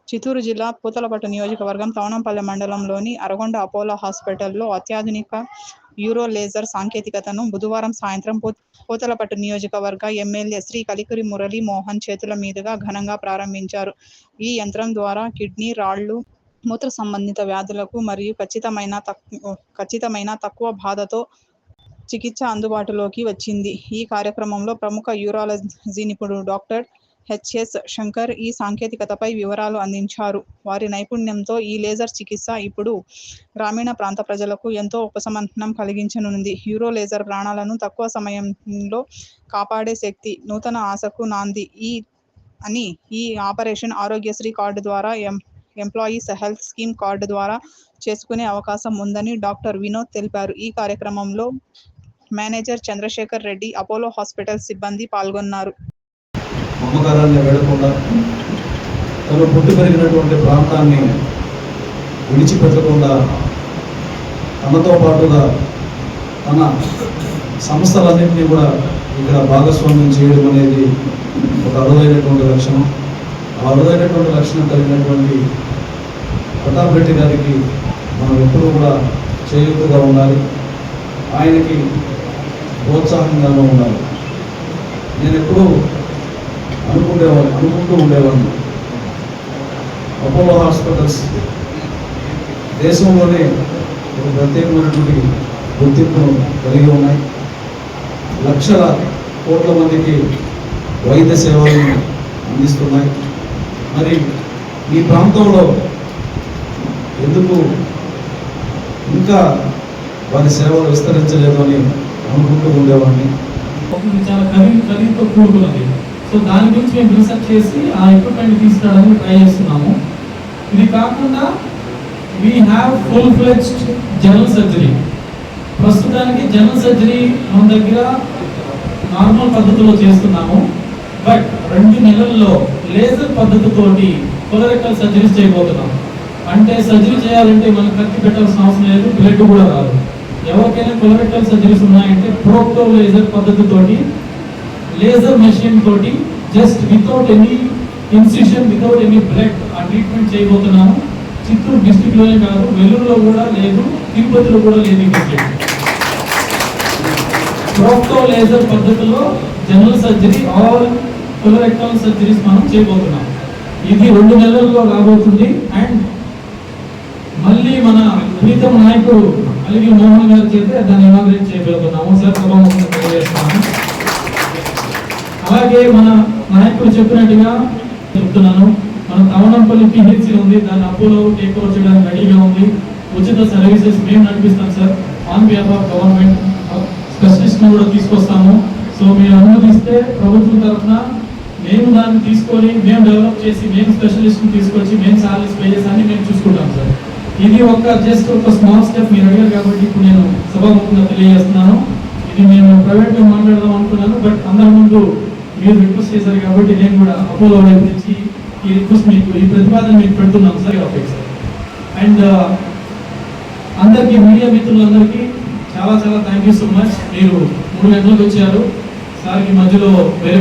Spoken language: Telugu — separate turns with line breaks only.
చిత్తూరు జిల్లా పూతలపట్టు నియోజకవర్గం తవనంపల్లె మండలంలోని అరగొండ అపోలో హాస్పిటల్లో అత్యాధునిక యూరో లేజర్ సాంకేతికతను బుధవారం సాయంత్రం పూతలపట్టు నియోజకవర్గ ఎమ్మెల్యే శ్రీ కలికిరి మురళీ మోహన్ చేతుల మీదుగా ఘనంగా ప్రారంభించారు. ఈ యంత్రం ద్వారా కిడ్నీ రాళ్లు, మూత్ర సంబంధిత వ్యాధులకు మరియు ఖచ్చితమైన తక్కువ బాధతో చికిత్స అందుబాటులోకి వచ్చింది. ఈ కార్యక్రమంలో ప్రముఖ యూరాలజీ నిపుణుడు డాక్టర్ హెచ్ఎస్ శంకర్ ఈ సాంకేతికతపై వివరాలు అందించారు. వారి నైపుణ్యంతో ఈ లేజర్ చికిత్స ఇప్పుడు గ్రామీణ ప్రాంత ప్రజలకు ఎంతో ఉపశమనం కలిగించనుంది. యూరో లేజర్ ప్రాణాలను తక్కువ సమయంలో కాపాడే శక్తి, నూతన ఆశకు నాంది అని ఈ ఆపరేషన్ ఆరోగ్యశ్రీ కార్డు ద్వారా, ఎంప్లాయీస్ హెల్త్ స్కీమ్ కార్డు ద్వారా చేసుకునే అవకాశం ఉందని డాక్టర్ వినోద్ తెలిపారు. ఈ కార్యక్రమంలో manager Chandrasekhar Reddy, Apollo hospital సిబ్బంది పాల్గొన్నారు.
మమకారాన్ని వెడకుండా తను పుట్టి పెరిగినటువంటి ప్రాంతాన్ని విడిచిపెట్టకుండా తనతో పాటుగా తన సంస్థలన్నింటినీ కూడా ఇక్కడ భాగస్వామ్యం చేయడం అనేది ఒక అరుదైనటువంటి లక్షణం. ఆ అరుదైనటువంటి లక్షణం కలిగినటువంటి ప్రతాప్ రెడ్డి గారికి మనం ఎప్పుడూ కూడా చేయూతగా ఉండాలి, ఆయనకి ప్రోత్సాహంగానూ ఉండాలి. నేను ఎప్పుడూ అనుకుంటూ ఉండేవాడిని, అపోలో హాస్పిటల్స్ దేశంలోనే ఒక ప్రత్యేకమైనటువంటి గుర్తింపును కలిగి ఉన్నాయి. లక్షల కోట్ల మందికి వైద్య సేవలను అందిస్తున్నాయి. మరి ఈ ప్రాంతంలో ఎందుకు ఇంకా వారి సేవలు విస్తరించలేదు అని అనుకుంటూ ఉండేవాడిని.
చాలా ఖరీదుతో కూడుకున్నది. సో దాని గురించి మేము రీసెర్చ్ చేసి ఆ ఎక్విప్మెంట్ తీసుకురావడానికి ట్రై చేస్తున్నాము. ఇది కాకుండా we have full fledged general surgery. ప్రస్తుతానికి జనరల్ సర్జరీ మన దగ్గర నార్మల్ పద్ధతిలో చేస్తున్నాము. బట్ 2 నెలల్లో లేజర్ పద్ధతితోటి కొలరెక్టల్ సర్జరీస్ చేయబోతున్నాం. అంటే సర్జరీ చేయాలంటే మనం కత్తి పెట్టాల్సిన అవసరం లేదు, బ్లడ్ కూడా రాదు. ఎవరికైనా కొలరెక్టల్ సర్జరీస్ ఉన్నాయంటే ప్రోక్టో లేజర్ పద్ధతితోటి, లేజర్ మెషిన్ తోటి just without any incision, without any blood ఆ ట్రీట్మెంట్ చేయబోతున్నాము. చిత్తూరు డిస్ట్రిక్ట్లోనే కాదు, వెల్లూరులో కూడా లేదు, తిరుపతిలో కూడా లేదు. ప్రోక్టో లేజర్ పద్ధతిలో general surgery, all colorectal surgeries మనం చేయబోతున్నాం. ఇది 2 నెలల్లో రాబోతుంది. అండ్ మళ్ళీ మన ప్రీతం నాయకుడు కలికిరి మోహన్ గారి చేత దాన్ని ఇనాగ్రేట్ చేయబోతున్నాము. సార్ సభాముఖంగా తెలియజేస్తున్నాను. అలాగే మన నాయకుడు చెప్పినట్టుగా చెప్తున్నాను, మన తవనంపల్లి పిహెచ్సి ఉంది, దాన్ని అపోలో టేక్ ఓవర్ చేయడానికి రెడీగా ఉంది. ఉచిత సర్వీసెస్ మేము నడిపిస్తాం sir. On behalf of government స్పెషలిస్ట్ని కూడా తీసుకొస్తాము. సో మీరు అనుమతిస్తే ప్రభుత్వం తరఫున మేము దాన్ని తీసుకొని మేము డెవలప్ చేసి మేము స్పెషలిస్ట్ని తీసుకొచ్చి మేము సాలరీస్ పే చేసి అన్ని మేము చూసుకుంటాం సార్. ఇది జస్ట్ ఒక స్మాల్ స్టెప్ మీరు అడిగారు కాబట్టి ఇప్పుడు నేను సభాముఖంగా తెలియజేస్తున్నాను. ఇది నేను ప్రైవేట్గా మాట్లాడదాం అనుకున్నాను, బట్ అందరి ముందు మీరు రిక్వెస్ట్ చేశారు కాబట్టి నేను కూడా అపోలో వైపు నుంచి ఈ రిక్వెస్ట్ ఈ ప్రతిపాదన మీకు పెడుతున్నాను సార్. అండ్ అందరికీ, మీడియా మిత్రులందరికీ చాలా థ్యాంక్ యూ సో మచ్. మీరు 3 గంటలకు వచ్చారు. సార్కి మధ్యలో వేరే